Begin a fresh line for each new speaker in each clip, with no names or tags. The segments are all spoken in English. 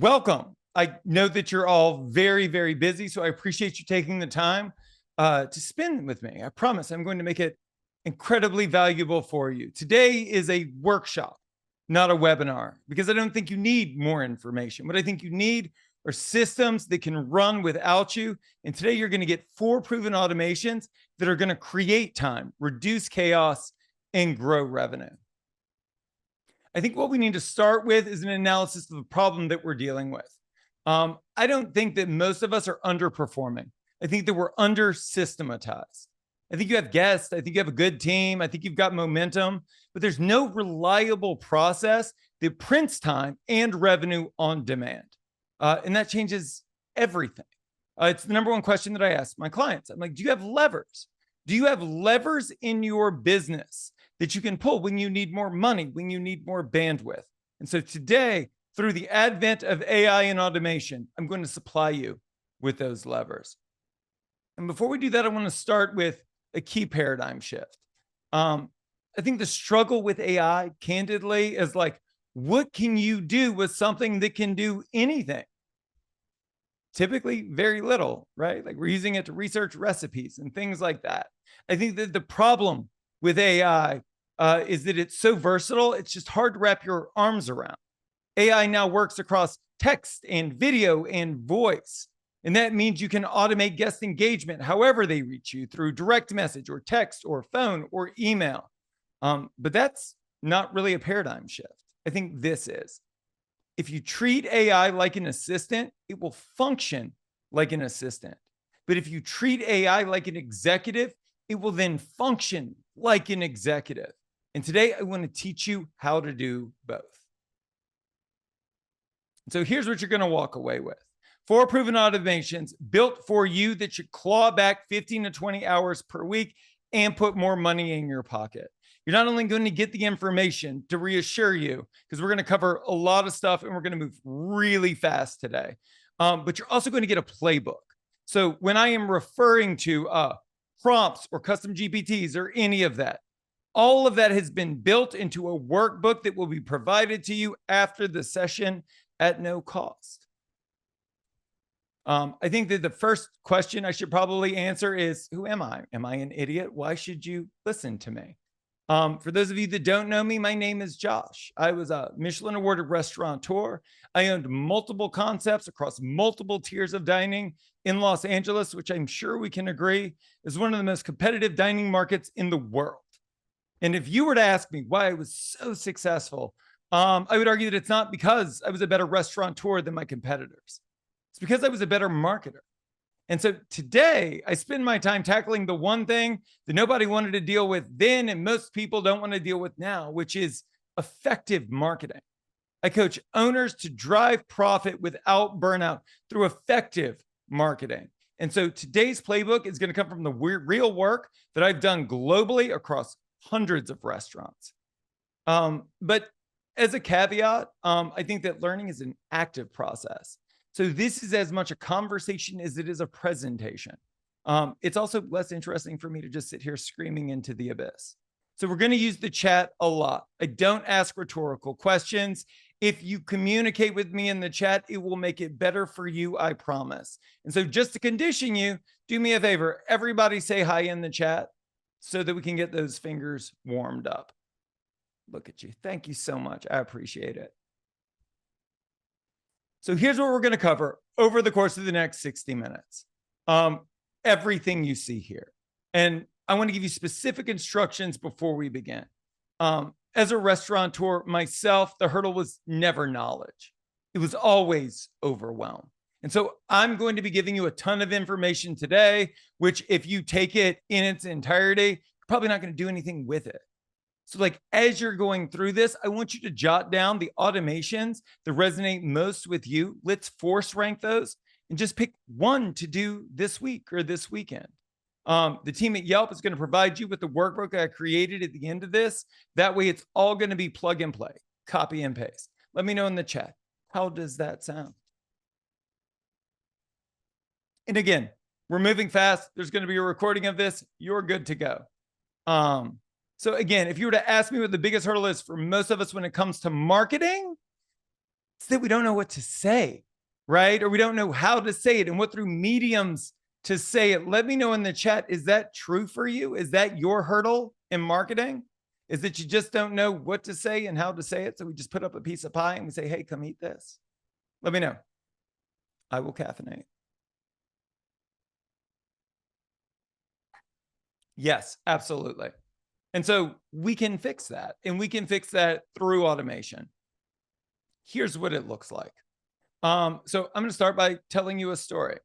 Welcome. I know that you're all very, very busy, so I appreciate you taking the time to spend with me. I promise I'm going to make it incredibly valuable for you. Today is a workshop, not a webinar, because I don't think you need more information. What I think you need are systems that can run without you. And today you're going to get 4 proven automations that are going to create time, reduce chaos, and grow revenue. I think what we need to start with is an analysis of the problem that we're dealing with. I don't think that most of us are underperforming. I think that we're under systematized. I think you have guests. I think you have a good team. I think you've got momentum, but there's no reliable process that prints time and revenue on demand. And that changes everything. It's the number one question that I ask my clients. I'm like, do you have levers? Do you have levers in your business that you can pull when you need more money, when you need more bandwidth? And so today, through the advent of AI and automation, I'm going to supply you with those levers. And before we do that, I want to start with a key paradigm shift. I think the struggle with AI, candidly, is like, what can you do with something that can do anything? Typically very little, right? Like we're using it to research recipes and things like that. I think that the problem with AI is that it's so versatile, it's just hard to wrap your arms around. AI now works across text and video and voice. And that means you can automate guest engagement however they reach you, through direct message or text or phone or email. But that's not really a paradigm shift. I think this is. If you treat AI like an assistant, it will function like an assistant. But if you treat AI like an executive, it will then function like an executive. And today I want to teach you how to do both. So here's what you're going to walk away with. 4 proven automations built for you that should claw back 15 to 20 hours per week and put more money in your pocket. You're not only going to get the information to reassure you, because we're going to cover a lot of stuff and we're going to move really fast today, but you're also going to get a playbook. So when I am referring to prompts or custom GPTs or any of that, all of that has been built into a workbook that will be provided to you after the session at no cost. I think that the first question I should probably answer is, who am I? Am I an idiot? Why should you listen to me? For those of you that don't know me, my name is Josh. I was a Michelin awarded restaurateur. I owned multiple concepts across multiple tiers of dining in Los Angeles, which I'm sure we can agree is one of the most competitive dining markets in the world. And if you were to ask me why I was so successful, I would argue that it's not because I was a better restaurateur than my competitors. It's because I was a better marketer. And so today I spend my time tackling the one thing that nobody wanted to deal with then, and most people don't want to deal with now, which is effective marketing. I coach owners to drive profit without burnout through effective marketing. And so today's playbook is going to come from the real work that I've done globally across hundreds of restaurants. But as a caveat, I think that learning is an active process. So this is as much a conversation as it is a presentation. It's also less interesting for me to just sit here screaming into the abyss. So we're going to use the chat a lot. I don't ask rhetorical questions. If you communicate with me in the chat, it will make it better for you, I promise. And so just to condition you, do me a favor. Everybody say hi in the chat so that we can get those fingers warmed up. Look at you. Thank you so much. I appreciate it. So here's what we're going to cover over the course of the next 60 minutes. Everything you see here. And I want to give you specific instructions before we begin. As a restaurateur myself, the hurdle was never knowledge. It was always overwhelm. And so I'm going to be giving you a ton of information today, which if you take it in its entirety, you're probably not going to do anything with it. So like, as you're going through this, I want you to jot down the automations that resonate most with you. Let's force rank those and just pick one to do this week or this weekend. The team at Yelp is going to provide you with the workbook I created at the end of this. That way it's all going to be plug and play, copy and paste. Let me know in the chat. How does that sound? And again, we're moving fast. There's going to be a recording of this. You're good to go. So again, if you were to ask me what the biggest hurdle is for most of us when it comes to marketing, It's that we don't know what to say, right? Or we don't know how to say it and what through mediums to say it. Let me know in the chat. Is that true for you? Is that your hurdle in marketing? Is that you just don't know what to say and how to say it? So we just put up a piece of pie and we say, hey, come eat this. Let me know. I will caffeinate. Yes, absolutely. And so we can fix that, and we can fix that through automation. Here's what it looks like. So I'm going to start by telling you a story.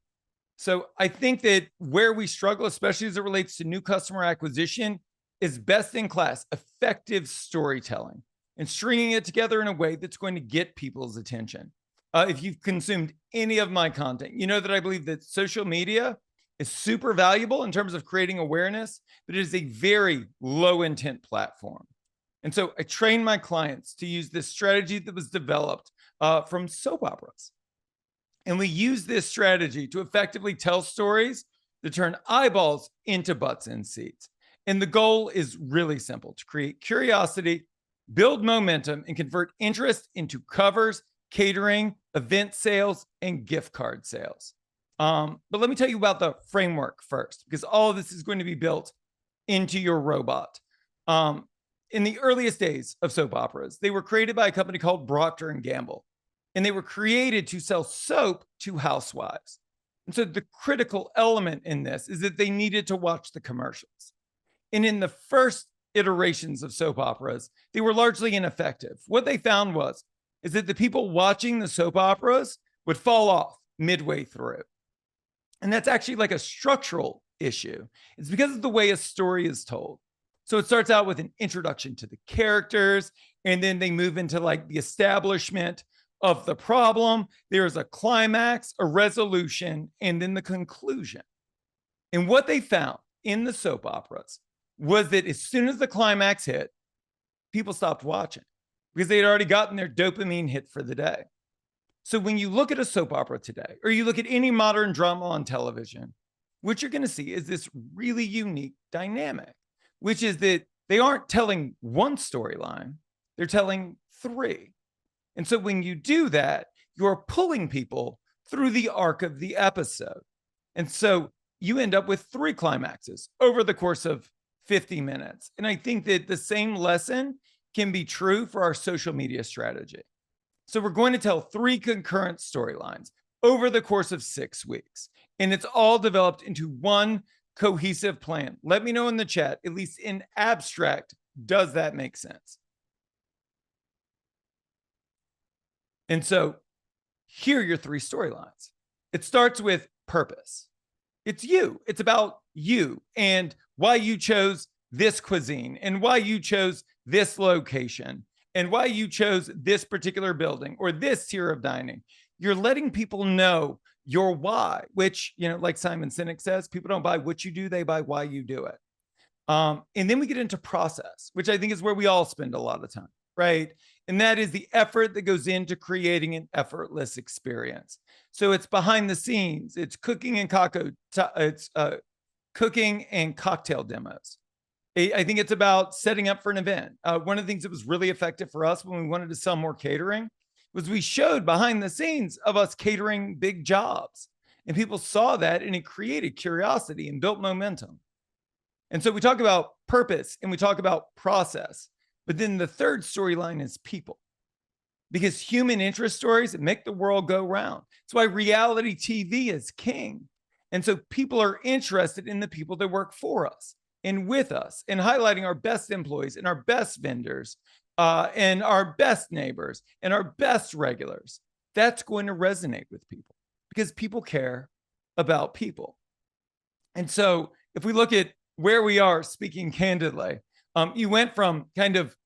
So I think that where we struggle, especially as it relates to new customer acquisition, is best in class, effective storytelling and stringing it together in a way that's going to get people's attention. If you've consumed any of my content, you know that I believe that social media is super valuable in terms of creating awareness, but it is a very low intent platform. And so I train my clients to use this strategy that was developed from soap operas. And we use this strategy to effectively tell stories that turn eyeballs into butts in seats. And the goal is really simple: to create curiosity, build momentum, and convert interest into covers, catering, event sales, and gift card sales. But let me tell you about the framework first, because all of this is going to be built into your robot. In the earliest days of soap operas, they were created by a company called Procter & Gamble, and they were created to sell soap to housewives. And so the critical element in this is that they needed to watch the commercials. And in the first iterations of soap operas, they were largely ineffective. What they found is that the people watching the soap operas would fall off midway through. And that's actually like a structural issue. It's because of the way a story is told. So it starts out with an introduction to the characters, and then they move into like the establishment of the problem. There's a climax, a resolution, and then the conclusion. And what they found in the soap operas was that as soon as the climax hit, people stopped watching because they had already gotten their dopamine hit for the day. So when you look at a soap opera today, or you look at any modern drama on television, what you're going to see is this really unique dynamic, which is that they aren't telling one storyline, they're telling three. And so when you do that, you're pulling people through the arc of the episode. And so you end up with three climaxes over the course of 50 minutes. And I think that the same lesson can be true for our social media strategy. So we're going to tell three concurrent storylines over the course of 6 weeks. And it's all developed into one cohesive plan. Let me know in the chat, at least in abstract, does that make sense? And so here are your three storylines. It starts with purpose. It's you. It's about you and why you chose this cuisine and why you chose this location and why you chose this particular building or this tier of dining. You're letting people know your why, which, like Simon Sinek says, people don't buy what you do, they buy why you do it. And then we get into process, which I think is where we all spend a lot of time, right? And that is the effort that goes into creating an effortless experience. So it's behind the scenes, it's cooking and cooking and cocktail demos. I think it's about setting up for an event. One of the things that was really effective for us when we wanted to sell more catering was we showed behind the scenes of us catering big jobs. And people saw that, and it created curiosity and built momentum. And so we talk about purpose and we talk about process. But then the third storyline is people. Because human interest stories make the world go round. That's why reality TV is king. And so people are interested in the people that work for us and with us, and highlighting our best employees and our best vendors and our best neighbors and our best regulars. That's going to resonate with people because people care about people. And so if we look at where we are, speaking candidly, you went from kind of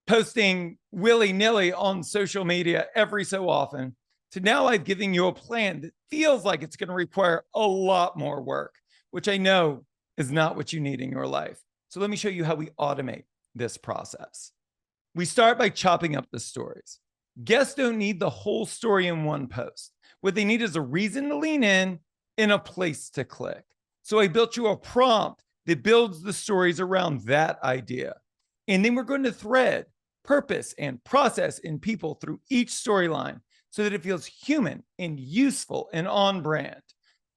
posting willy-nilly on social media every so often to now I've given you a plan that feels like it's going to require a lot more work, which I know is not what you need in your life. So let me show you how we automate this process. We start by chopping up the stories. Guests don't need the whole story in one post. What they need is a reason to lean in and a place to click. So I built you a prompt that builds the stories around that idea. And then we're going to thread purpose and process in people through each storyline so that it feels human and useful and on brand.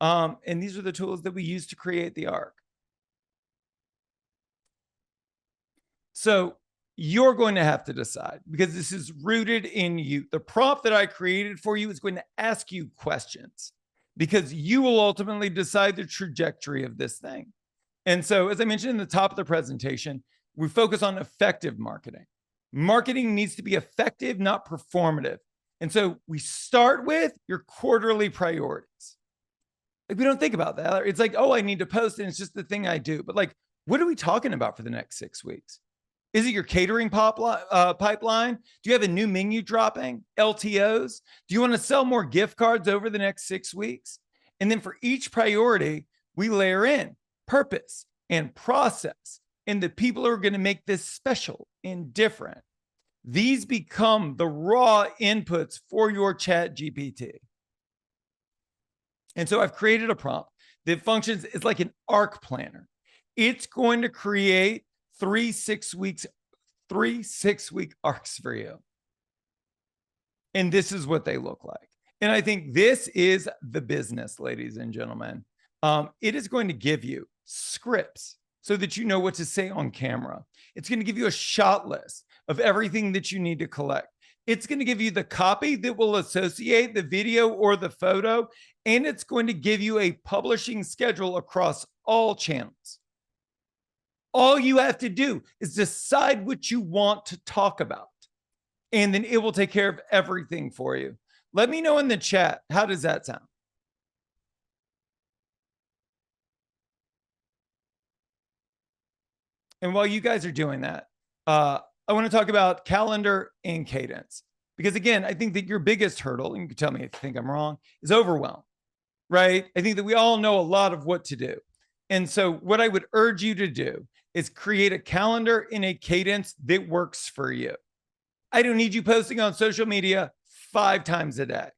And these are the tools that we use to create the arc. So you're going to have to decide, because this is rooted in you. The prompt that I created for you is going to ask you questions, because you will ultimately decide the trajectory of this thing. And so, as I mentioned in the top of the presentation, we focus on effective marketing. Marketing needs to be effective, not performative. And so we start with your quarterly priorities. Like, we don't think about that. It's like, oh, I need to post, and it's just the thing I do. But like, what are we talking about for the next 6 weeks? Is it your catering pipeline? Do you have a new menu dropping? LTOs? Do you want to sell more gift cards over the next 6 weeks? And then for each priority, we layer in purpose and process and the people who are going to make this special and different. These become the raw inputs for your Chat GPT. And so I've created a prompt that functions as like an arc planner. It's going to create 3 6-week arcs for you. And this is what they look like. And I think this is the business, ladies and gentlemen. It is going to give you scripts so that you know what to say on camera. It's going to give you a shot list of everything that you need to collect. It's going to give you the copy that will associate the video or the photo, and it's going to give you a publishing schedule across all channels. All you have to do is decide what you want to talk about, and then it will take care of everything for you. Let me know in the chat. How does that sound? And while you guys are doing that, I want to talk about calendar and cadence. Because again, I think that your biggest hurdle, and you can tell me if you think I'm wrong, is overwhelm, right? I think that we all know a lot of what to do. And so what I would urge you to do is create a calendar in a cadence that works for you. I don't need you posting on social media 5 times a day.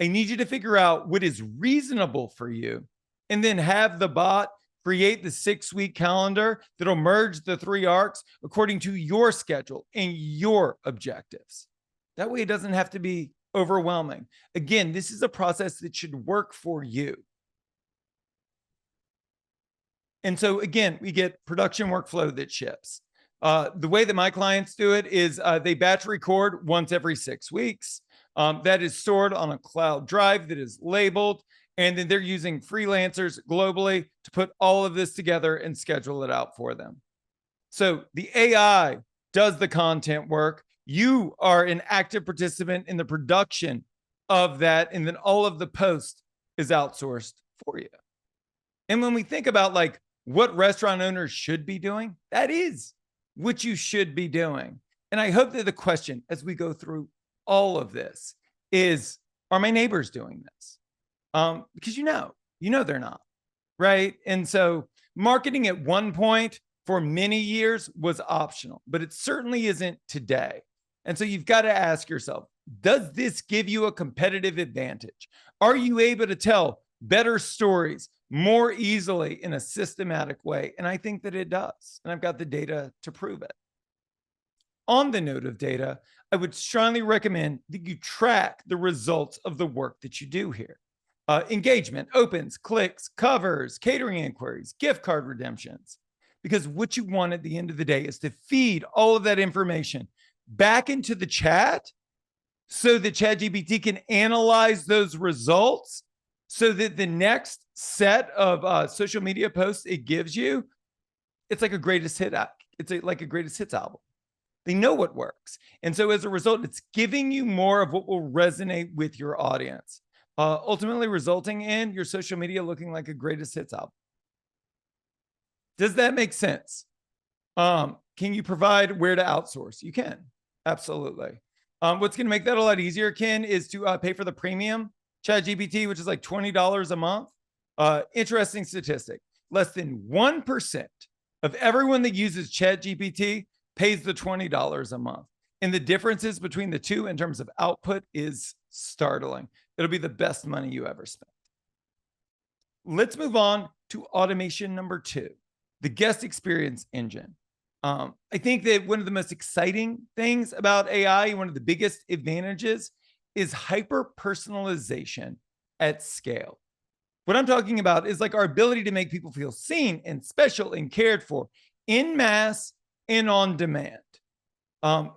I need you to figure out what is reasonable for you, and then have the bot create the 6-week calendar that'll merge the 3 arcs according to your schedule and your objectives. That way it doesn't have to be overwhelming. Again, this is a process that should work for you. And so again, we get production workflow that ships. The way that my clients do it is they batch record once every 6 weeks. That is stored on a cloud drive that is labeled. And then they're using freelancers globally to put all of this together and schedule it out for them. So the AI does the content work. You are an active participant in the production of that. And then all of the post is outsourced for you. And when we think about like what restaurant owners should be doing, that is what you should be doing. And I hope that the question as we go through all of this is, are my neighbors doing this? Because you know they're not, right? And so marketing at one point for many years was optional, but it certainly isn't today. And so you've got to ask yourself, does this give you a competitive advantage? Are you able to tell better stories more easily in a systematic way? And I think that it does. And I've got the data to prove it. On the note of data, I would strongly recommend that you track the results of the work that you do here. Engagement, opens, clicks, covers, catering inquiries, gift card redemptions. Because what you want at the end of the day is to feed all of that information back into the chat so that ChatGPT can analyze those results so that the next set of social media posts it gives you, it's like a greatest hit. It's like a greatest hits album. They know what works. And so as a result, it's giving you more of what will resonate with your audience. Ultimately resulting in your social media looking like a greatest hits album. Does that make sense? Can you provide where to outsource? You can, absolutely. What's going to make that a lot easier, Ken, is to pay for the premium ChatGPT, which is like $20 a month. Interesting statistic. Less than 1% of everyone that uses ChatGPT pays the $20 a month. And the differences between the two in terms of output is startling. It'll be the best money you ever spent. Let's move on to automation number 2, the guest experience engine. I think that one of the most exciting things about AI, one of the biggest advantages, is hyper personalization at scale. What I'm talking about is like our ability to make people feel seen and special and cared for in mass and on demand.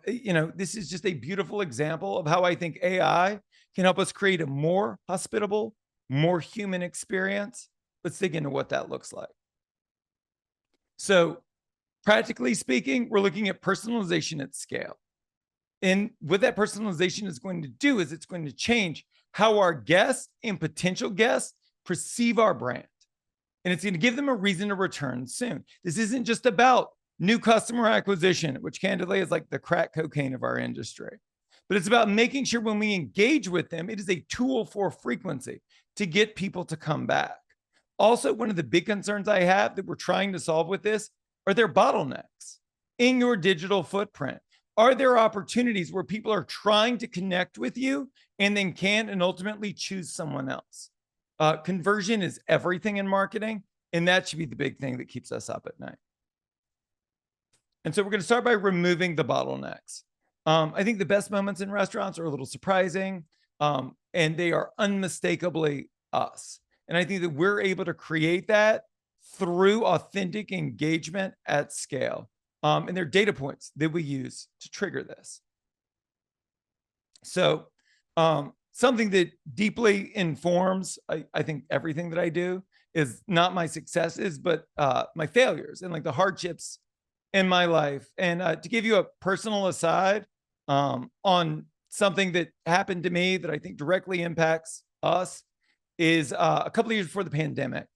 This is just a beautiful example of how I think AI can help us create a more hospitable, more human experience. Let's dig into what that looks like. So, practically speaking, we're looking at personalization at scale. And what that personalization is going to do is it's going to change how our guests and potential guests perceive our brand. And it's going to give them a reason to return soon. This isn't just about new customer acquisition, which candidly is like the crack cocaine of our industry. But it's about making sure when we engage with them, it is a tool for frequency to get people to come back. Also, one of the big concerns I have that we're trying to solve with this are there bottlenecks in your digital footprint. Are there opportunities where people are trying to connect with you and then can and ultimately choose someone else? Conversion is everything in marketing, and that should be the big thing that keeps us up at night. And so we're going to start by removing the bottlenecks. I think the best moments in restaurants are a little surprising, and they are unmistakably us. And I think that we're able to create that through authentic engagement at scale. And there are data points that we use to trigger this. So something that deeply informs, I think, everything that I do is not my successes, but my failures and like the hardships in my life. And to give you a personal aside on something that happened to me that I think directly impacts us is a couple of years before the pandemic,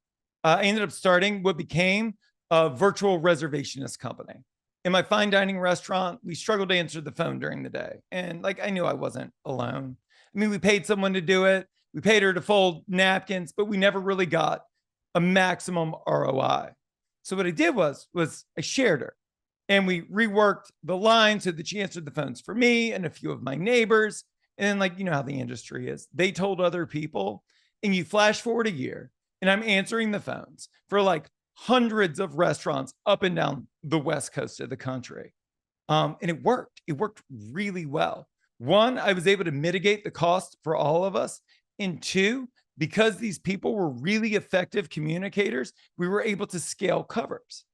I ended up starting what became a virtual reservationist company. In my fine dining restaurant, we struggled to answer the phone during the day. And like, I knew I wasn't alone. I mean, we paid someone to do it. We paid her to fold napkins, but we never really got a maximum ROI. So what I did was I shared her and we reworked the line so that she answered the phones for me and a few of my neighbors. And then, like, you know how the industry is. They told other people, and you flash forward a year and I'm answering the phones for like hundreds of restaurants up and down the West Coast of the country. And it worked. It worked really well. One, I was able to mitigate the cost for all of us. And two, because these people were really effective communicators, we were able to scale covers.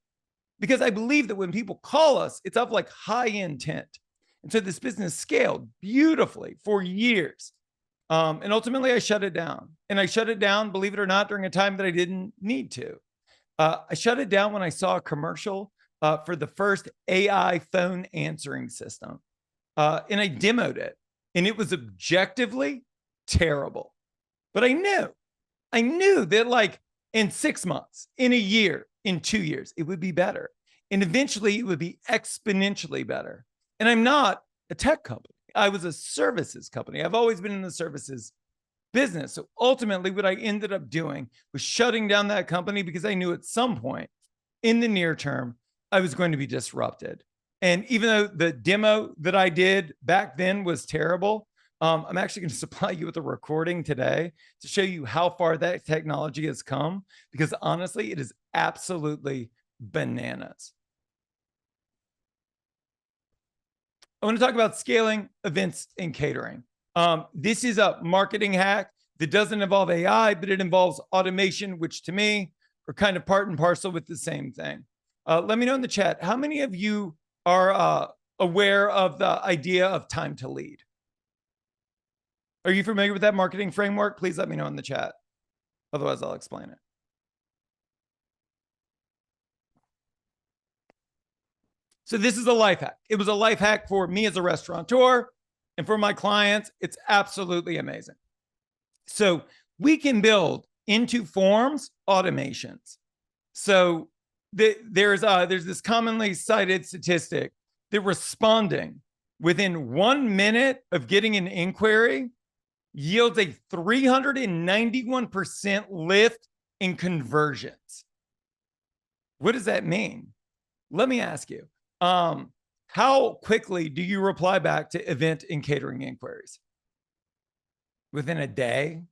Because I believe that when people call us, it's of like high intent. And so this business scaled beautifully for years. And ultimately, I shut it down. And I shut it down, believe it or not, during a time that I didn't need to. I shut it down when I saw a commercial for the first AI phone answering system. And I demoed it. And it was objectively terrible. But I knew that like in 6 months, in a year, in 2 years, it would be better. And eventually it would be exponentially better. And I'm not a tech company. I was a services company. I've always been in the services business. So ultimately, what I ended up doing was shutting down that company because I knew at some point in the near term, I was going to be disrupted. And even though the demo that I did back then was terrible, I'm actually going to supply you with a recording today to show you how far that technology has come, because honestly, it is absolutely bananas. I want to talk about scaling events and catering. This is a marketing hack that doesn't involve AI, but it involves automation, which to me are kind of part and parcel with the same thing. Let me know in the chat, how many of you are aware of the idea of time to lead? Are you familiar with that marketing framework? Please let me know in the chat. Otherwise, I'll explain it. So this is a life hack. It was a life hack for me as a restaurateur and for my clients. It's absolutely amazing. So we can build into forms automations. So there's this commonly cited statistic that responding within 1 minute of getting an inquiry yields a 391% lift in conversions. What does that mean? Let me ask you. How quickly do you reply back to event and catering inquiries? Within a day,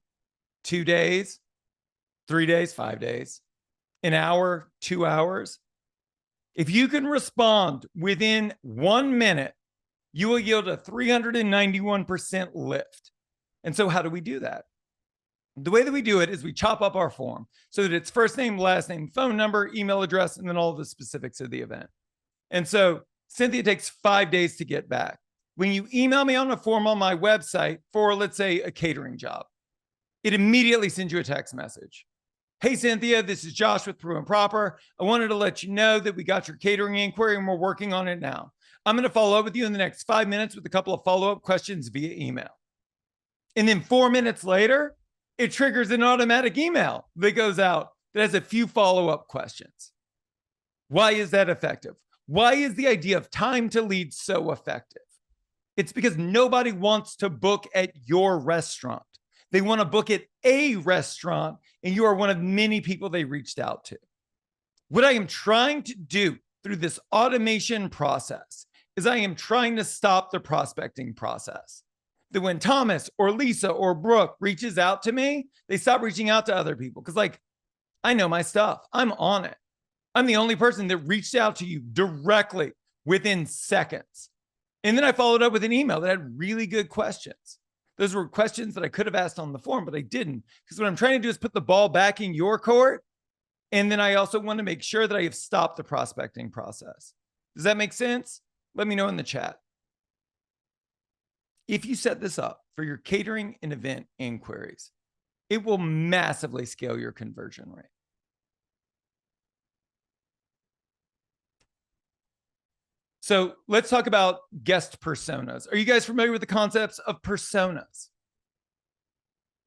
2 days, 3 days, 5 days, an hour, 2 hours? If you can respond within 1 minute, you will yield a 391% lift. And so how do we do that? The way that we do it is we chop up our form so that it's first name, last name, phone number, email address, and then all the specifics of the event. And so Cynthia takes 5 days to get back. When you email me on a form on my website for, let's say, a catering job, it immediately sends you a text message. Hey, Cynthia, this is Josh with Pru and Proper. I wanted to let you know that we got your catering inquiry and we're working on it now. I'm going to follow up with you in the next 5 minutes with a couple of follow-up questions via email. And then 4 minutes later, it triggers an automatic email that goes out that has a few follow-up questions. Why is that effective? Why is the idea of time to lead so effective? It's because nobody wants to book at your restaurant. They want to book at a restaurant, and you are one of many people they reached out to. What I am trying to do through this automation process is I am trying to stop the prospecting process. That when Thomas or Lisa or Brooke reaches out to me, they stop reaching out to other people because, like, I know my stuff. I'm on it. I'm the only person that reached out to you directly within seconds. And then I followed up with an email that had really good questions. Those were questions that I could have asked on the form, but I didn't, because what I'm trying to do is put the ball back in your court. And then I also want to make sure that I have stopped the prospecting process. Does that make sense? Let me know in the chat. If you set this up for your catering and event inquiries, it will massively scale your conversion rate. So let's talk about guest personas. Are you guys familiar with the concepts of personas?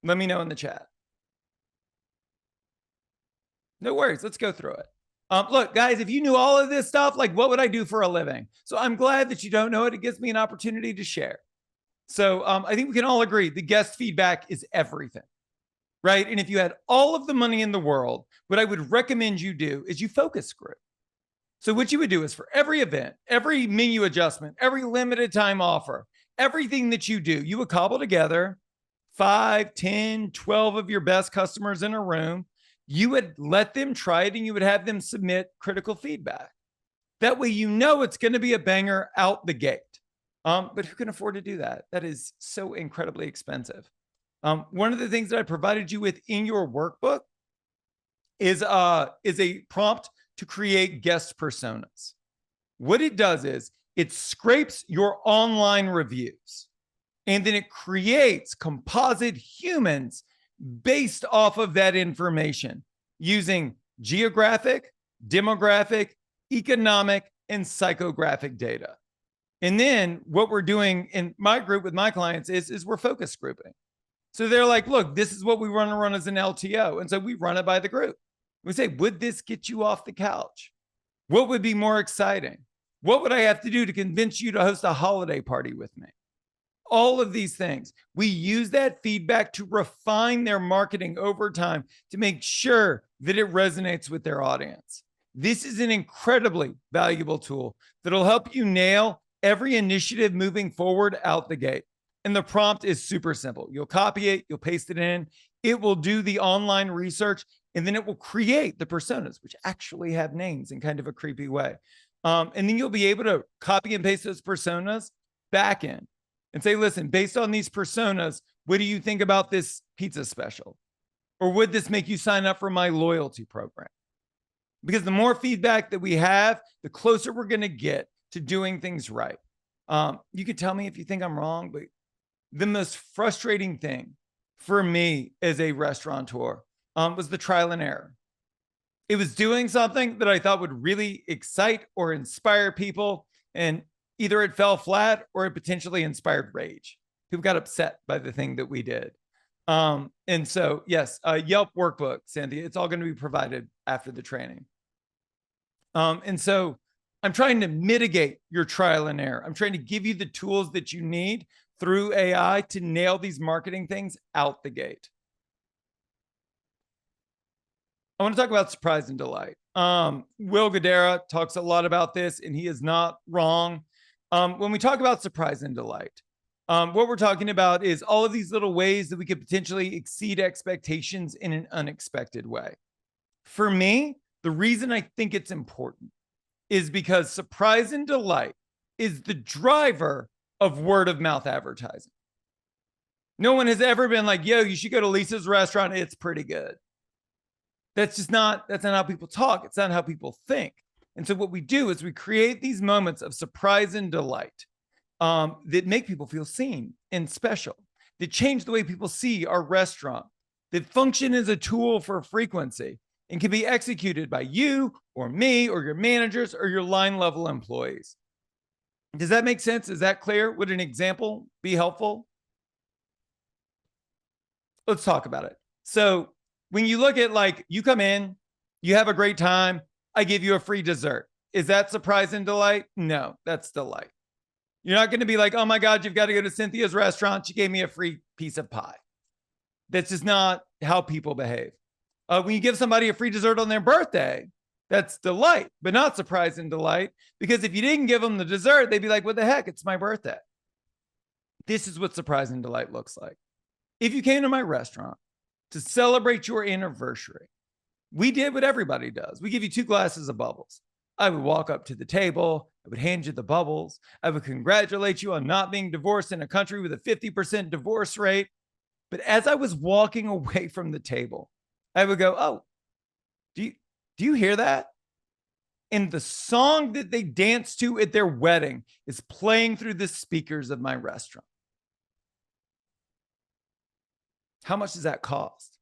Let me know in the chat. No worries. Let's go through it. Look, guys, if you knew all of this stuff, like, what would I do for a living? So I'm glad that you don't know it. It gives me an opportunity to share. So I think we can all agree the guest feedback is everything, right? And if you had all of the money in the world, what I would recommend you do is you focus group. So what you would do is for every event, every menu adjustment, every limited time offer, everything that you do, you would cobble together 5, 10, 12 of your best customers in a room. You would let them try it and you would have them submit critical feedback. That way, you know it's going to be a banger out the gate. But who can afford to do that? That is so incredibly expensive. One of the things that I provided you with in your workbook is a prompt to create guest personas. What it does is it scrapes your online reviews and then it creates composite humans based off of that information using geographic, demographic, economic, and psychographic data. And then what we're doing in my group with my clients is we're focus grouping. So they're like, look, this is what we want to run as an LTO. And so we run it by the group. We say, would this get you off the couch? What would be more exciting? What would I have to do to convince you to host a holiday party with me? All of these things. We use that feedback to refine their marketing over time to make sure that it resonates with their audience. This is an incredibly valuable tool that'll help you nail every initiative moving forward out the gate. And the prompt is super simple. You'll copy it, you'll paste it in, it will do the online research, and then it will create the personas, which actually have names in kind of a creepy way. And then you'll be able to copy and paste those personas back in and say, listen, based on these personas, what do you think about this pizza special? Or would this make you sign up for my loyalty program? Because the more feedback that we have, the closer we're going to get to doing things right. You can tell me if you think I'm wrong, but the most frustrating thing for me as a restaurateur was the trial and error. It was doing something that I thought would really excite or inspire people, and either it fell flat or it potentially inspired rage. People got upset by the thing that we did. And so, yes, Yelp workbook, Cynthia, it's all going to be provided after the training. And so I'm trying to mitigate your trial and error. I'm trying to give you the tools that you need through AI to nail these marketing things out the gate. I want to talk about surprise and delight. Will Guidara talks a lot about this, and he is not wrong. When we talk about surprise and delight, what we're talking about is all of these little ways that we could potentially exceed expectations in an unexpected way. For me, the reason I think it's important is because surprise and delight is the driver of word of mouth advertising. No one has ever been like, yo, you should go to Lisa's restaurant. It's pretty good. That's not how people talk. It's not how people think. And so what we do is we create these moments of surprise and delight that make people feel seen and special, that change the way people see our restaurant, that function as a tool for frequency and can be executed by you or me or your managers or your line level employees. Does that make sense? Is that clear? Would an example be helpful? Let's talk about it. So when you look at, like, you come in, you have a great time, I give you a free dessert. Is that surprise and delight? No, that's delight. You're not going to be like, oh my God, you've got to go to Cynthia's restaurant. She gave me a free piece of pie. That's just not how people behave. When you give somebody a free dessert on their birthday, that's delight, but not surprise and delight. Because if you didn't give them the dessert, they'd be like, what the heck? It's my birthday. This is what surprise and delight looks like. If you came to my restaurant to celebrate your anniversary, we did what everybody does. We give you 2 glasses of bubbles. I would walk up to the table. I would hand you the bubbles. I would congratulate you on not being divorced in a country with a 50% divorce rate. But as I was walking away from the table, I would go, oh, do you hear that? And the song that they danced to at their wedding is playing through the speakers of my restaurant. How much does that cost?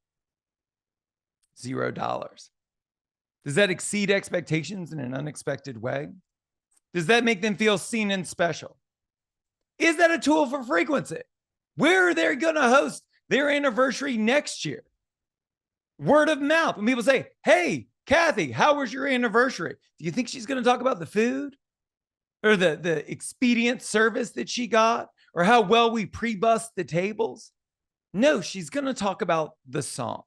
$0. Does that exceed expectations in an unexpected way? Does that make them feel seen and special? Is that a tool for frequency? Where are they going to host their anniversary next year? Word of mouth. When people say, hey, Kathy, how was your anniversary? Do you think she's going to talk about the food or the expedient service that she got or how well we pre-bussed the tables? No, she's going to talk about the song.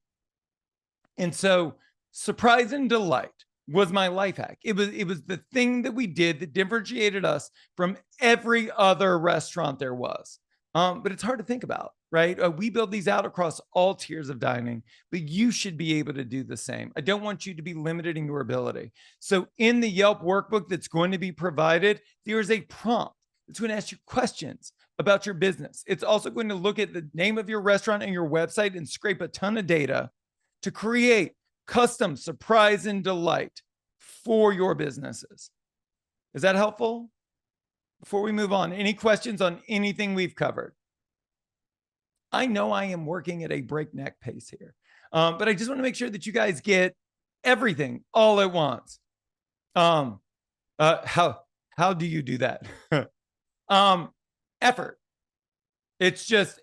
And so surprise and delight was my life hack. It was the thing that we did that differentiated us from every other restaurant there was. But it's hard to think about, right? We build these out across all tiers of dining, but you should be able to do the same. I don't want you to be limited in your ability. So in the Yelp workbook that's going to be provided, there is a prompt. It's going to ask you questions about your business. It's also going to look at the name of your restaurant and your website and scrape a ton of data to create custom surprise and delight for your businesses. Is that helpful? Before we move on, any questions on anything we've covered? I know I am working at a breakneck pace here, but I just want to make sure that you guys get everything all at once. How do you do that? Effort. It's just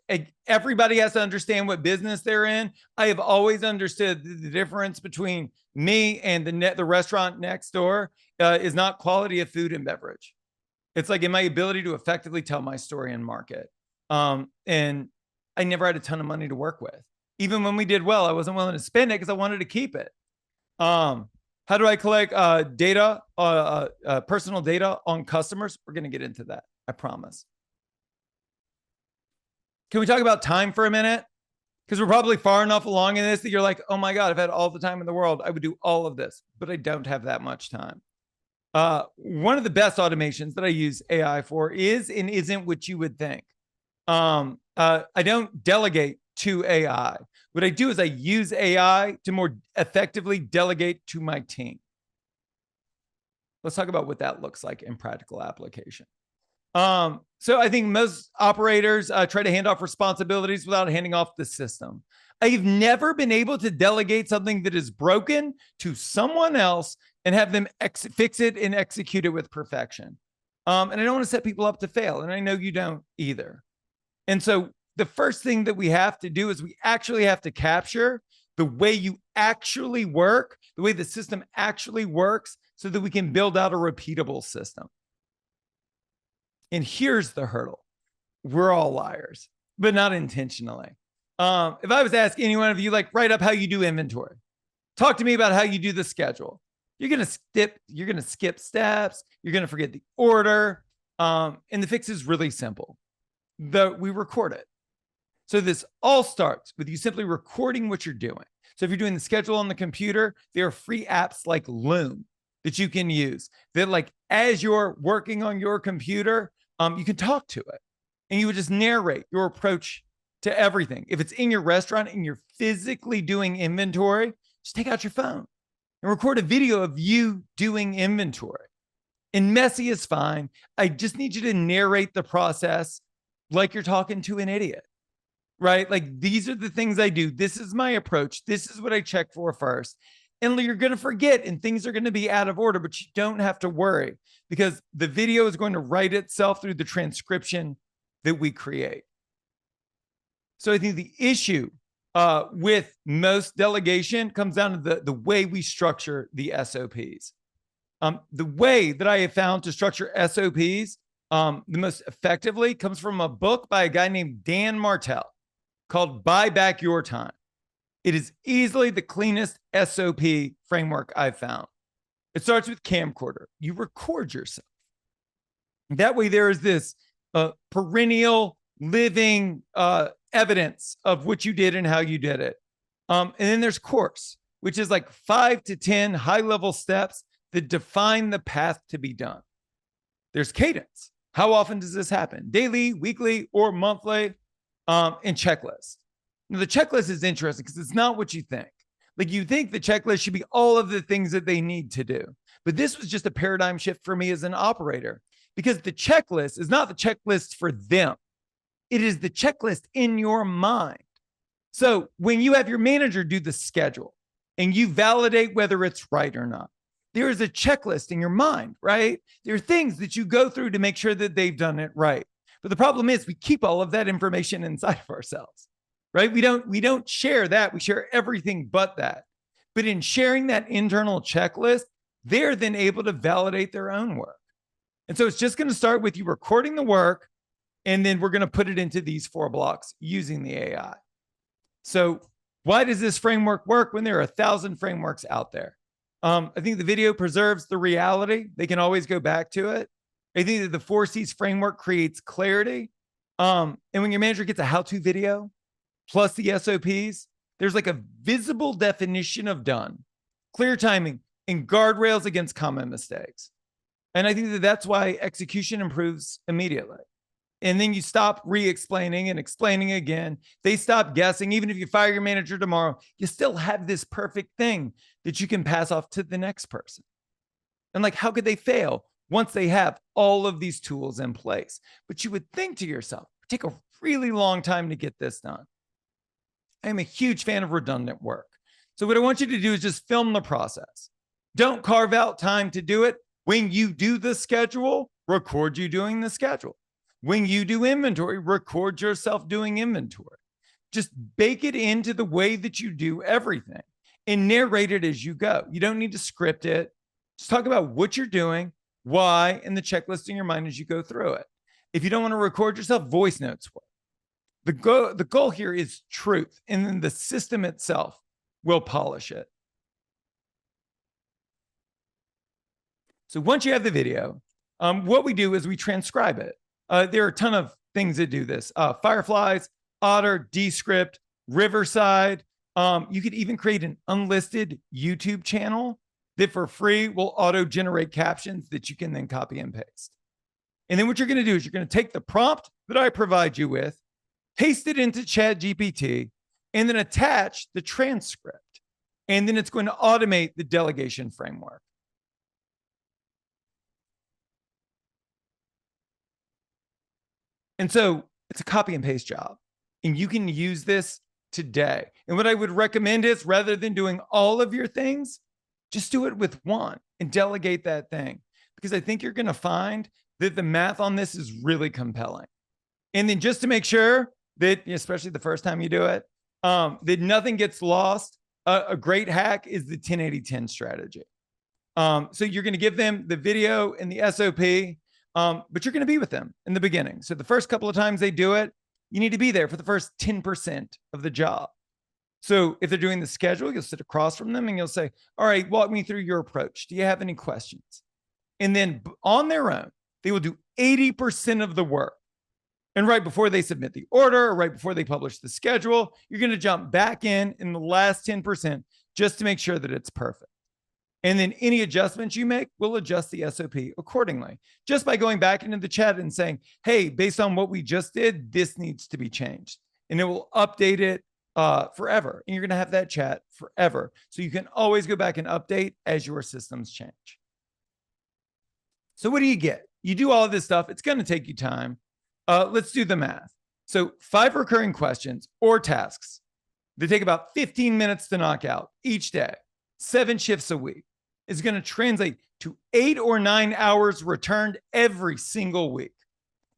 everybody has to understand what business they're in. I have always understood the difference between me and the restaurant next door is not quality of food and beverage. It's like in my ability to effectively tell my story and market. And I never had a ton of money to work with. Even when we did well, I wasn't willing to spend it because I wanted to keep it. How do I collect data, personal data on customers? We're going to get into that, I promise. Can we talk about time for a minute? Because we're probably far enough along in this that you're like, oh my God, I've had all the time in the world. I would do all of this, but I don't have that much time. One of the best automations that I use AI for is and isn't what you would think. I don't delegate to AI. What I do is I use AI to more effectively delegate to my team. Let's talk about what that looks like in practical application. So I think most operators try to hand off responsibilities without handing off the system. I've never been able to delegate something that is broken to someone else and have them fix it and execute it with perfection. And I don't want to set people up to fail. And I know you don't either. And so the first thing that we have to do is we actually have to capture the way you actually work, the way the system actually works, so that we can build out a repeatable system. And here's the hurdle. We're all liars, but not intentionally. If I was to ask any one of you, like, write up how you do inventory, talk to me about how you do the schedule. You're going to skip steps. You're going to forget the order. And the fix is really simple. We record it. So this all starts with you simply recording what you're doing. So if you're doing the schedule on the computer, there are free apps like Loom that you can use that, like, as you're working on your computer, you can talk to it and you would just narrate your approach to everything. If it's in your restaurant and you're physically doing inventory, just take out your phone and record a video of you doing inventory. And messy is fine. I just need you to narrate the process like you're talking to an idiot, right? Like, these are the things I do. This is my approach. This is what I check for first. And you're going to forget and things are going to be out of order, but you don't have to worry because the video is going to write itself through the transcription that we create. So I think the issue with most delegation comes down to the way we structure the SOPs. The way that I have found to structure SOPs the most effectively comes from a book by a guy named Dan Martell called Buy Back Your Time. It is easily the cleanest SOP framework I've found. It starts with camcorder. You record yourself. That way there is this perennial living evidence of what you did and how you did it. And then there's course, which is like 5 to 10 high-level steps that define the path to be done. There's cadence. How often does this happen? Daily, weekly, or monthly? And checklist. Now, the checklist is interesting because it's not what you think. Like, you think the checklist should be all of the things that they need to do. But this was just a paradigm shift for me as an operator because the checklist is not the checklist for them. It is the checklist in your mind. So when you have your manager do the schedule and you validate whether it's right or not, there is a checklist in your mind, right? There are things that you go through to make sure that they've done it right. But the problem is we keep all of that information inside of ourselves, right? We don't share that. We share everything but that. But in sharing that internal checklist, they're then able to validate their own work. And so it's just going to start with you recording the work, and then we're going to put it into these 4 blocks using the AI. So why does this framework work when there are 1,000 frameworks out there? I think the video preserves the reality. They can always go back to it. I think that the 4 C's framework creates clarity. And when your manager gets a how-to video plus the SOPs, there's like a visible definition of done, clear timing, and guardrails against common mistakes. And I think that that's why execution improves immediately. And then you stop re-explaining and explaining again. They stop guessing. Even if you fire your manager tomorrow, you still have this perfect thing that you can pass off to the next person. And like, how could they fail once they have all of these tools in place? But you would think to yourself, it would take a really long time to get this done. I am a huge fan of redundant work. So what I want you to do is just film the process. Don't carve out time to do it. When you do the schedule, record you doing the schedule. When you do inventory, record yourself doing inventory. Just bake it into the way that you do everything and narrate it as you go. You don't need to script it. Just talk about what you're doing, why, and the checklist in your mind as you go through it. If you don't want to record yourself, voice notes work. The goal here is truth, and then the system itself will polish it. So once you have the video, what we do is we transcribe it. There are a ton of things that do this. Fireflies, Otter, Descript, Riverside. You could even create an unlisted YouTube channel that for free will auto-generate captions that you can then copy and paste. And then what you're going to do is you're going to take the prompt that I provide you with, paste it into ChatGPT, and then attach the transcript. And then it's going to automate the delegation framework. And so it's a copy and paste job. And you can use this today. And what I would recommend is rather than doing all of your things, just do it with one and delegate that thing. Because I think you're going to find that the math on this is really compelling. And then just to make sure that, especially the first time you do it, that nothing gets lost, a great hack is the 10-80-10 strategy. So you're going to give them the video and the SOP, but you're going to be with them in the beginning. So the first couple of times they do it, you need to be there for the first 10% of the job. So if they're doing the schedule, you'll sit across from them and you'll say, all right, walk me through your approach. Do you have any questions? And then on their own, they will do 80% of the work. And right before they submit the order, or right before they publish the schedule, you're going to jump back in the last 10% just to make sure that it's perfect. And then any adjustments you make, we'll adjust the SOP accordingly. Just by going back into the chat and saying, hey, based on what we just did, this needs to be changed. and it will update it forever. And you're going to have that chat forever. So you can always go back and update as your systems change. So what do you get? You do all of this stuff. It's going to take you time. Let's do the math. So 5 recurring questions or tasks. They take about 15 minutes to knock out each day, 7 shifts a week. Is going to translate to 8 or 9 hours returned every single week.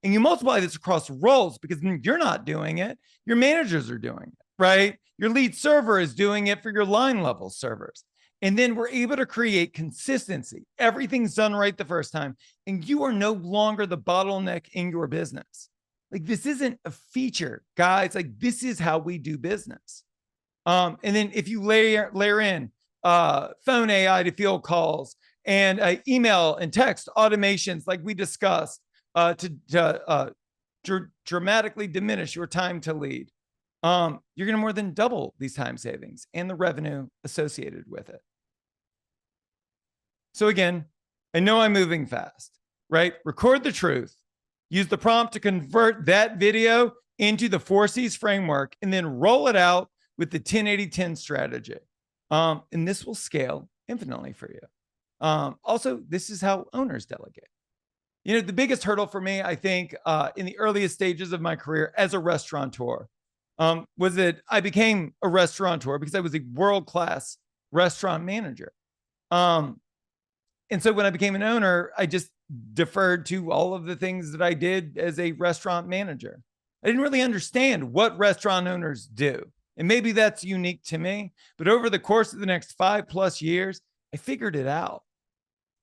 And you multiply this across roles because you're not doing it. Your managers are doing it, right? Your lead server is doing it for your line level servers. And then we're able to create consistency. Everything's done right the first time. And you are no longer the bottleneck in your business. Like, this isn't a feature, guys. Like, this is how we do business. And then if you layer in phone AI to field calls and email and text automations like we discussed to dramatically diminish your time to lead, you're going to more than double these time savings and the revenue associated with it. So again, I know I'm moving fast, right? Record the truth, use the prompt to convert that video into the 4Cs framework, and then roll it out with the 10-80-10 strategy. And this will scale infinitely for you. Also, this is how owners delegate. You know, the biggest hurdle for me, I think, in the earliest stages of my career as a restaurateur, was that I became a restaurateur because I was a world-class restaurant manager. And so when I became an owner, I just deferred to all of the things that I did as a restaurant manager. I didn't really understand what restaurant owners do. And maybe that's unique to me, but over the course of the next 5+ years, I figured it out.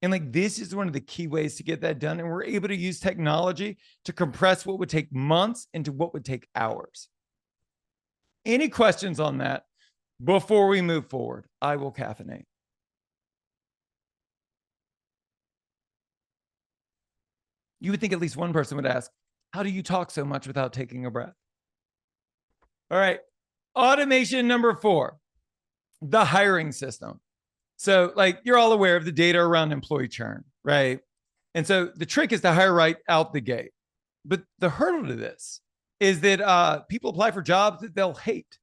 And like, this is one of the key ways to get that done. And we're able to use technology to compress what would take months into what would take hours. Any questions on that before we move forward? I will caffeinate. You would think at least one person would ask, how do you talk so much without taking a breath? All right. Automation number 4, the hiring system. So like, you're all aware of the data around employee churn, right? And so the trick is to hire right out the gate. But the hurdle to this is that people apply for jobs that they'll hate.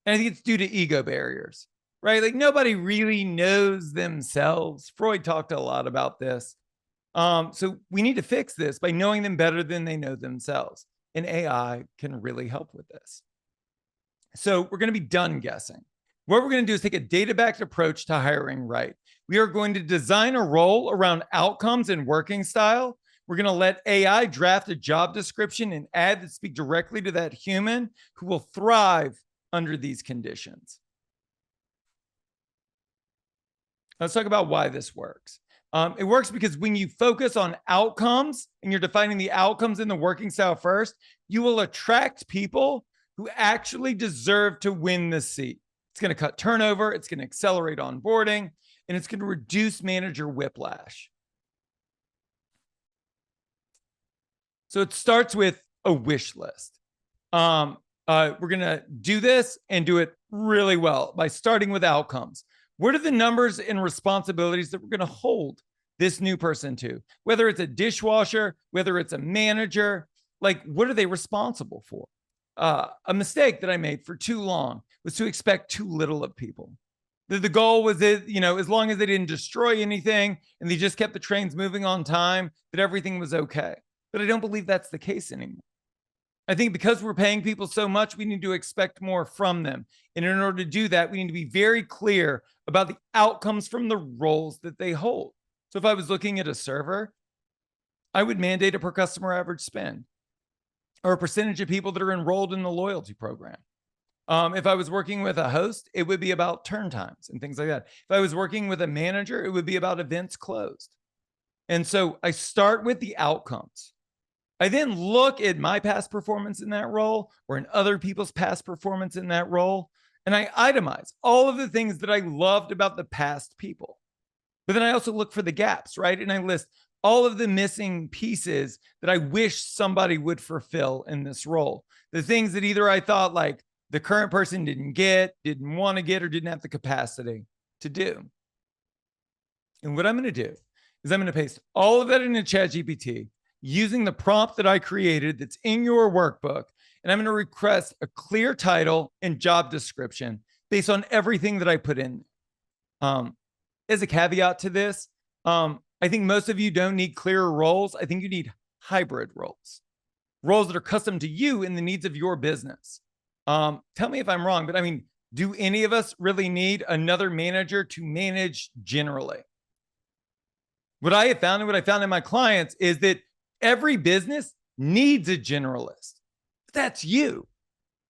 And I think it's due to ego barriers, right? Like, nobody really knows themselves. Freud talked a lot about this. So we need to fix this by knowing them better than they know themselves. And AI can really help with this. So we're going to be done guessing. What we're going to do is take a data-backed approach to hiring right. We are going to design a role around outcomes and working style. We're going to let AI draft a job description and ads that speak directly to that human who will thrive under these conditions. Let's talk about why this works. It works because when you focus on outcomes and you're defining the outcomes in the working style first, you will attract people who actually deserve to win the seat. It's going to cut turnover, it's going to accelerate onboarding, and it's going to reduce manager whiplash. So it starts with a wish list. We're going to do this and do it really well by starting with outcomes. What are the numbers and responsibilities that we're going to hold this new person to? Whether it's a dishwasher, whether it's a manager, like, what are they responsible for? A mistake that I made for too long was to expect too little of people. The goal was that, you know, as long as they didn't destroy anything and they just kept the trains moving on time, that everything was okay. But I don't believe that's the case anymore. I think because we're paying people so much, we need to expect more from them. And in order to do that, we need to be very clear about the outcomes from the roles that they hold. So if I was looking at a server, I would mandate a per customer average spend or a percentage of people that are enrolled in the loyalty program. If I was working with a host, it would be about turn times and things like that. If I was working with a manager, it would be about events closed. And so I start with the outcomes. I then look at my past performance in that role or in other people's past performance in that role, and I itemize all of the things that I loved about the past people. But then I also look for the gaps, right? And I list all of the missing pieces that I wish somebody would fulfill in this role. The things that either I thought like the current person didn't get, didn't want to get, or didn't have the capacity to do. And what I'm going to do is I'm going to paste all of that into ChatGPT using the prompt that I created that's in your workbook. and I'm going to request a clear title and job description based on everything that I put in. As a caveat to this, I think most of you don't need clearer roles. I think you need hybrid roles, roles that are custom to you and the needs of your business. Tell me if I'm wrong, but I mean, do any of us really need another manager to manage generally? What I have found and what I found in my clients is that every business needs a generalist. That's you,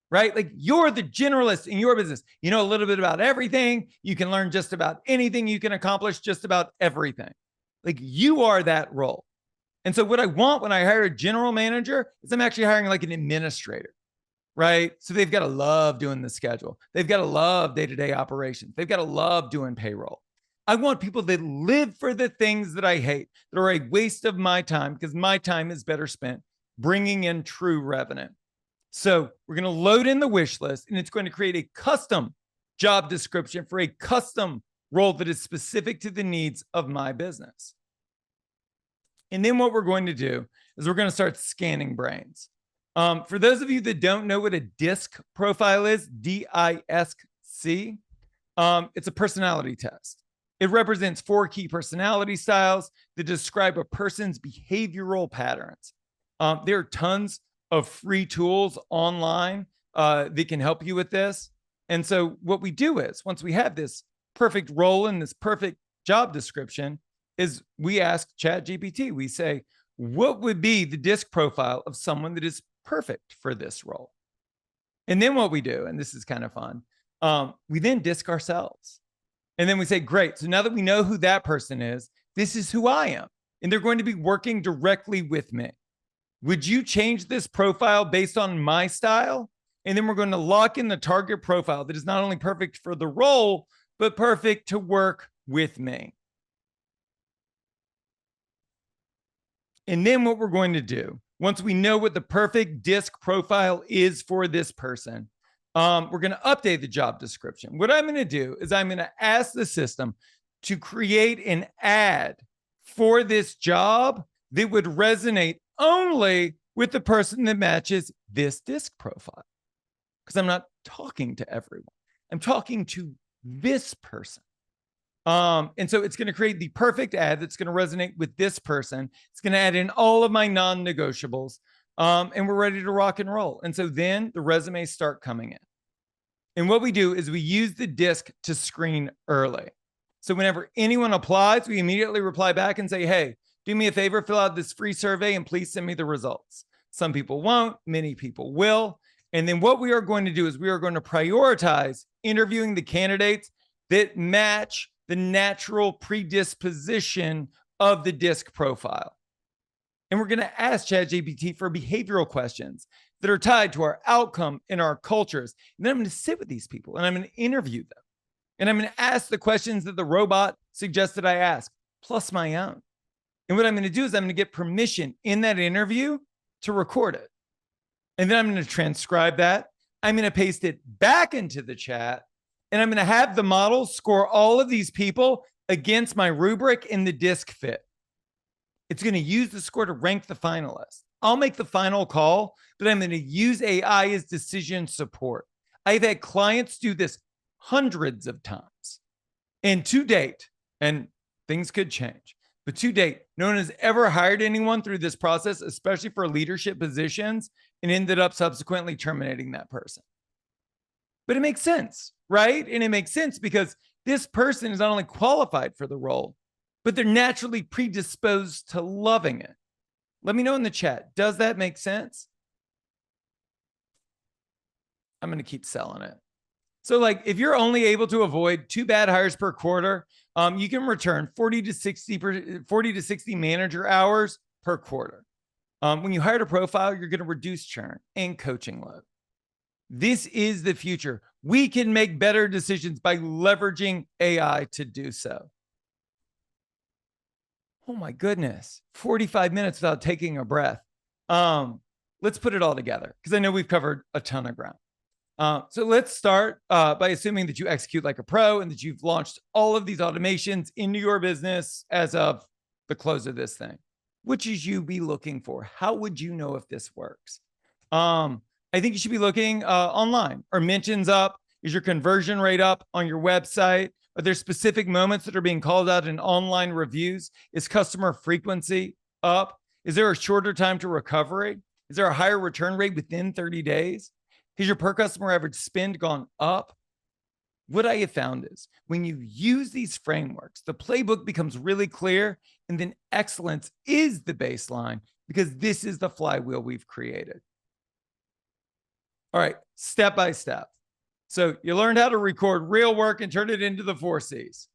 right? Like you're the generalist in your business. You know a little bit about everything. You can learn just about anything. You can accomplish just about everything. Like you are that role. And so what I want when I hire a general manager is I'm actually hiring like an administrator, right? So they've got to love doing the schedule. They've got to love day-to-day operations. They've got to love doing payroll. I want people that live for the things that I hate, that are a waste of my time, because my time is better spent bringing in true revenue. So we're going to load in the wish list, and it's going to create a custom job description for a custom role that is specific to the needs of my business. And then what we're going to do is we're going to start scanning brains. For those of you that don't know what a DISC profile is, D-I-S-C, it's a personality test. It represents 4 key personality styles that describe a person's behavioral patterns. There are tons of free tools online that can help you with this. And so what we do is, once we have this perfect role and this perfect job description, is we ask ChatGPT, we say, what would be the DISC profile of someone that is perfect for this role? And then what we do, and this is kind of fun, we then DISC ourselves. And then we say, great, so now that we know who that person is, this is who I am. And they're going to be working directly with me. Would you change this profile based on my style? And then we're going to lock in the target profile that is not only perfect for the role, but perfect to work with me. And then what we're going to do, once we know what the perfect DISC profile is for this person, we're going to update the job description. What I'm going to do is I'm going to ask the system to create an ad for this job that would resonate only with the person that matches this DISC profile. Because I'm not talking to everyone. I'm talking to this person. And so it's going to create the perfect ad that's going to resonate with this person. It's going to add in all of my non-negotiables. And we're ready to rock and roll. And so then the resumes start coming in. And what we do is we use the DISC to screen early. So whenever anyone applies, we immediately reply back and say, hey, do me a favor, fill out this free survey and please send me the results. Some people won't, many people will. And then what we are going to do is we are going to prioritize interviewing the candidates that match the natural predisposition of the DISC profile. And we're going to ask ChatGPT for behavioral questions that are tied to our outcome and our cultures. And then I'm going to sit with these people and I'm going to interview them. And I'm going to ask the questions that the robot suggested I ask, plus my own. And what I'm going to do is I'm going to get permission in that interview to record it. And then I'm going to transcribe that. I'm going to paste it back into the chat. And I'm going to have the model score all of these people against my rubric in the DISC fit. It's going to use the score to rank the finalists. I'll make the final call, but I'm going to use AI as decision support. I've had clients do this hundreds of times. And to date, and things could change, but to date, no one has ever hired anyone through this process, especially for leadership positions, and ended up subsequently terminating that person. But it makes sense, right? And it makes sense because this person is not only qualified for the role, but they're naturally predisposed to loving it. Let me know in the chat. Does that make sense? I'm going to keep selling it. So like if you're only able to avoid 2 bad hires per quarter, you can return 40 to 60 manager hours per quarter. When you hire a profile, you're going to reduce churn and coaching load. This is the future. We can make better decisions by leveraging AI to do so. Oh my goodness, 45 minutes without taking a breath. Let's put it all together because I know we've covered a ton of ground. So let's start by assuming that you execute like a pro and that you've launched all of these automations into your business as of the close of this thing. What should you be looking for? How would you know if this works? I think you should be looking online. Are mentions up? Is your conversion rate up on your website? Are there specific moments that are being called out in online reviews? Is customer frequency up? Is there a shorter time to recovery? Is there a higher return rate within 30 days? Has your per customer average spend gone up? What I have found is when you use these frameworks, the playbook becomes really clear, and then excellence is the baseline because this is the flywheel we've created. All right, step by step. So you learned how to record real work and turn it into the 4 C's.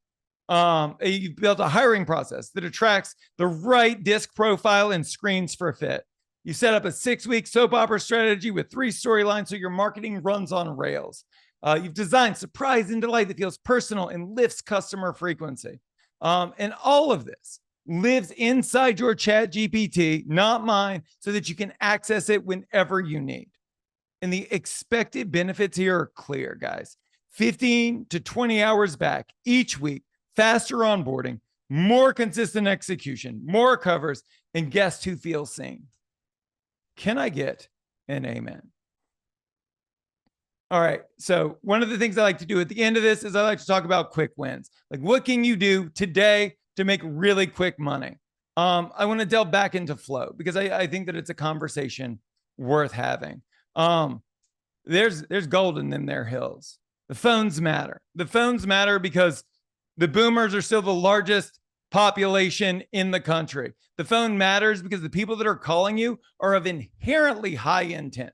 You've built a hiring process that attracts the right disc profile and screens for fit. You set up a 6-week soap opera strategy with 3 storylines so your marketing runs on rails. You've designed surprise and delight that feels personal and lifts customer frequency. And all of this lives inside your chat GPT, not mine, so that you can access it whenever you need. And the expected benefits here are clear, guys. 15 to 20 hours back each week, faster onboarding, more consistent execution, more covers, and guests who feel seen. Can I get an amen? All right. So one of the things I like to do at the end of this is I like to talk about quick wins. Like, what can you do today to make really quick money? I want to delve back into flow because I think that it's a conversation worth having. There's gold in them there hills. The phones matter. The phones matter because the boomers are still the largest population in the country. The phone matters because the people that are calling you are of inherently high intent.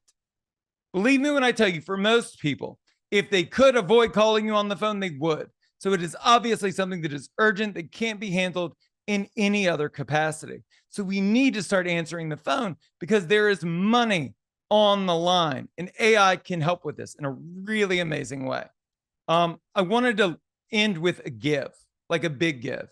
Believe me when I tell you, for most people, if they could avoid calling you on the phone, they would. So it is obviously something that is urgent that can't be handled in any other capacity. So we need to start answering the phone because there is money on the line, and AI can help with this in a really amazing way. I wanted to end with a give, like a big give.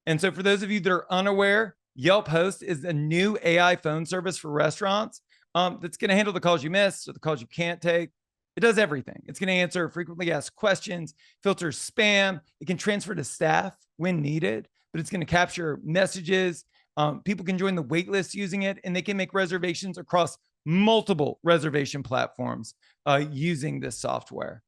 And so for those of you that are unaware, Yelp Host is a new AI phone service for restaurants that's going to handle the calls you missed or the calls you can't take. It does everything. It's going to answer frequently asked questions, filter spam. It can transfer to staff when needed, but it's going to capture messages. People can join the wait list using it, and they can make reservations across multiple reservation platforms using this software.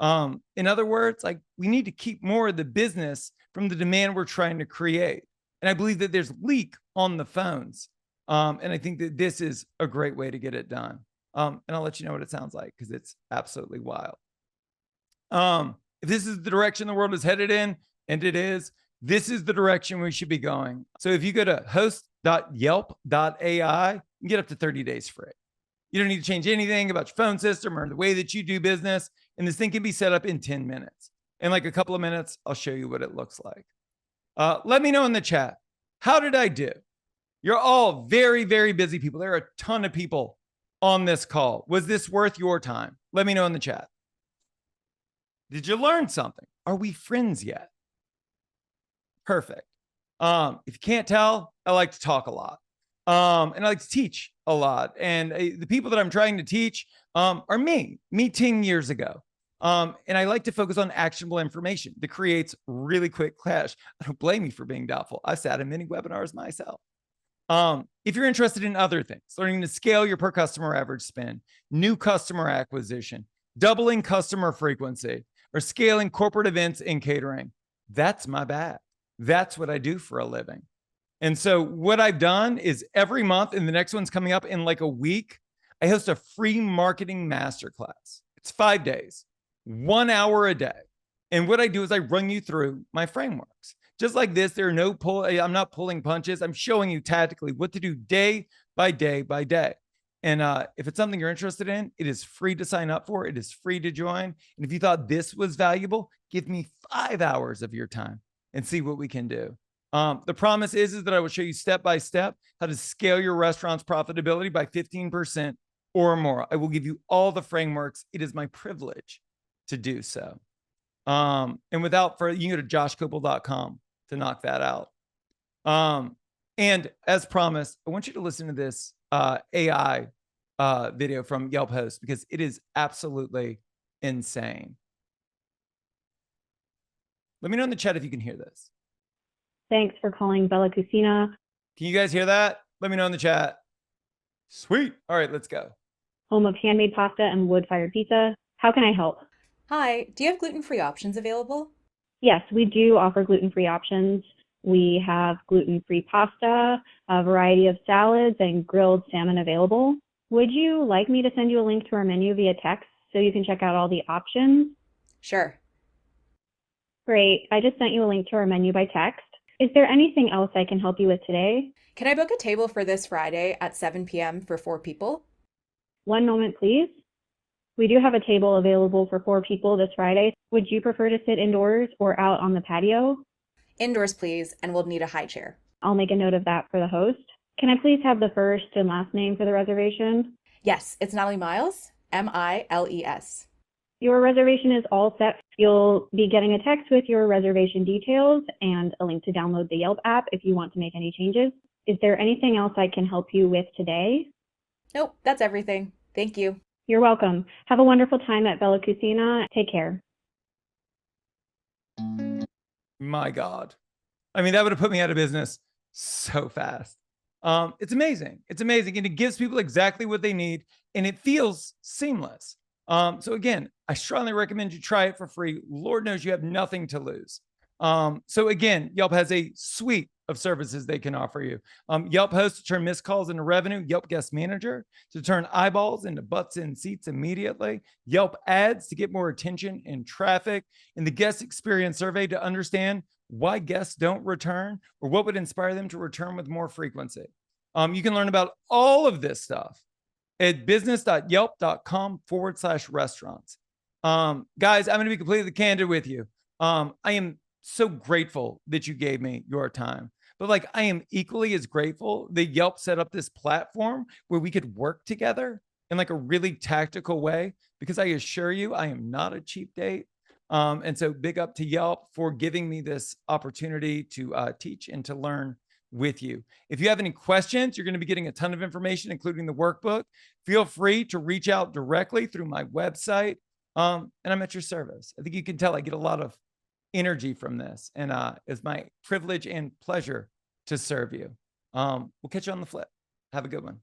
In other words, like, we need to keep more of the business from the demand we're trying to create. And I believe that there's leak on the phones. And I think that this is a great way to get it done. And I'll let you know what it sounds like because it's absolutely wild. If this is the direction the world is headed in, and it is, this is the direction we should be going. So if you go to host.yelp.ai, you can get up to 30 days free. You don't need to change anything about your phone system or the way that you do business. And this thing can be set up in 10 minutes. In like a couple of minutes, I'll show you what it looks like. Let me know in the chat. How did I do? You're all very, very busy people. There are a ton of people on this call. Was this worth your time? Let me know in the chat. Did you learn something? Are we friends yet? Perfect. If you can't tell, I like to talk a lot. And I like to teach a lot. And the people that I'm trying to teach are me 10 years ago. And I like to focus on actionable information that creates really quick cash. I don't blame you for being doubtful. I've sat in many webinars myself. If you're interested in other things, learning to scale your per customer average spend, new customer acquisition, doubling customer frequency, or scaling corporate events and catering, that's my bag. That's what I do for a living. And so what I've done is every month, and the next one's coming up in like a week, I host a free marketing masterclass. It's 5 days, 1 hour a day. And what I do is I run you through my frameworks. Just like this, there are no I'm not pulling punches. I'm showing you tactically what to do day by day by day. And if it's something you're interested in, it is free to sign up for. It is free to join. And if you thought this was valuable, give me 5 hours of your time and see what we can do. The promise is that I will show you step by step how to scale your restaurant's profitability by 15% or more. I will give you all the frameworks. It is my privilege to do so. And without further, you can go to joshkopel.com to knock that out. And as promised, I want you to listen to this AI video from Yelp Host because it is absolutely insane. Let me know in the chat if you can hear this.
Thanks for calling Bella Cucina.
Can you guys hear that? Let me know in the chat. Sweet. All right, let's go.
home of handmade pasta and wood-fired pizza. How can I help?
Hi, do you have gluten-free options available?
Yes, we do offer gluten-free options. We have gluten-free pasta, a variety of salads, and grilled salmon available. Would you like me to send you a link to our menu via text so you can check out all the options?
Sure.
Great. I just sent you a link to our menu by text. Is there anything else I can help you with today?
Can I book a table for this Friday at 7 p.m. for 4 people?
One moment, please. We do have a table available for 4 people this Friday. Would you prefer to sit indoors or out on the patio?
Indoors, please, and we'll need a high chair.
I'll make a note of that for the host. Can I please have the first and last name for the reservation?
Yes, it's Natalie Miles, Miles.
Your reservation is all set. You'll be getting a text with your reservation details and a link to download the Yelp app if you want to make any changes. Is there anything else I can help you with today?
Nope, that's everything. Thank you.
You're welcome. Have a wonderful time at Bella Cucina. Take care.
My God. I mean, that would have put me out of business so fast. It's amazing. It's amazing. And it gives people exactly what they need and it feels seamless. So again, I strongly recommend you try it for free. Lord knows you have nothing to lose. So again, Yelp has a suite of services they can offer you. Yelp Host to turn missed calls into revenue. Yelp Guest Manager to turn eyeballs into butts in seats immediately. Yelp Ads to get more attention and traffic. And the Guest Experience Survey to understand why guests don't return or what would inspire them to return with more frequency. You can learn about all of this stuff at business.yelp.com/restaurants. Guys, I'm going to be completely candid with you. I am so grateful that you gave me your time. But like, I am equally as grateful that Yelp set up this platform where we could work together in like a really tactical way, because I assure you, I am not a cheap date. And so big up to Yelp for giving me this opportunity to teach and to learn with you. If you have any questions, you're going to be getting a ton of information, including the workbook. Feel free to reach out directly through my website. And I'm at your service. I think you can tell I get a lot of energy from this, and it's my privilege and pleasure to serve you. We'll catch you on the flip. Have a good one.